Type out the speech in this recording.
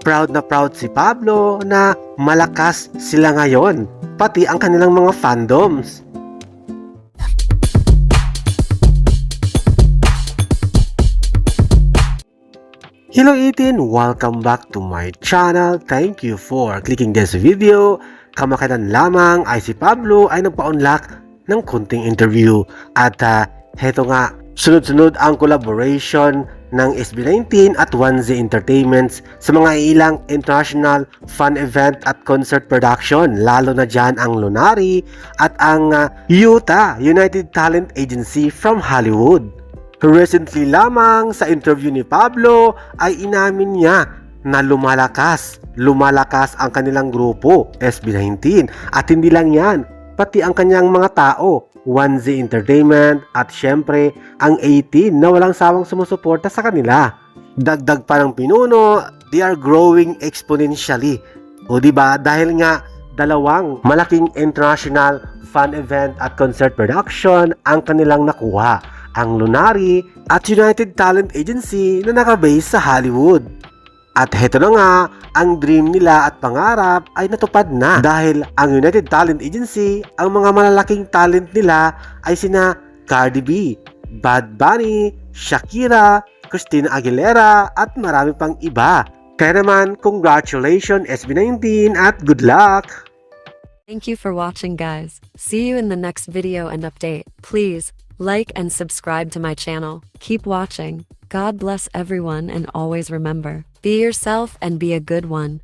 na proud si Pablo na malakas sila ngayon, pati ang kanilang mga fandoms. Hello 18! Welcome back to my channel. Thank you for clicking this video. Kamakailan lamang ay si Pablo ay nagpa-unlock ng kunting interview. At heto nga, sunod-sunod ang collaboration ng SB19 at 1Z Entertainments sa mga ilang international fan event at concert production. Lalo na dyan ang Lunari at ang UTA, United Talent Agency from Hollywood. Recently lamang sa interview ni Pablo ay inamin niya na lumalakas ang kanilang grupo SB19 at hindi lang yan, pati ang kanyang mga tao 1Z Entertainment at syempre ang 18 na walang sawang sumusuporta sa kanila. Dagdag pa ng pinuno, they are growing exponentially. O diba, dahil nga dalawang malaking international fan event at concert production ang kanilang nakuha, ang Lunari at United Talent Agency na nakabase sa Hollywood. At heto na nga, ang dream nila at pangarap ay natupad na dahil ang United Talent Agency, ang mga malalaking talent nila ay sina Cardi B, Bad Bunny, Shakira, Christina Aguilera at marami pang iba. Kaya naman, congratulations SB19 at good luck! Thank you for watching, guys. See you in the next video and update. Please like and subscribe to my channel. Keep watching. God bless everyone and always remember, be yourself and be a good one.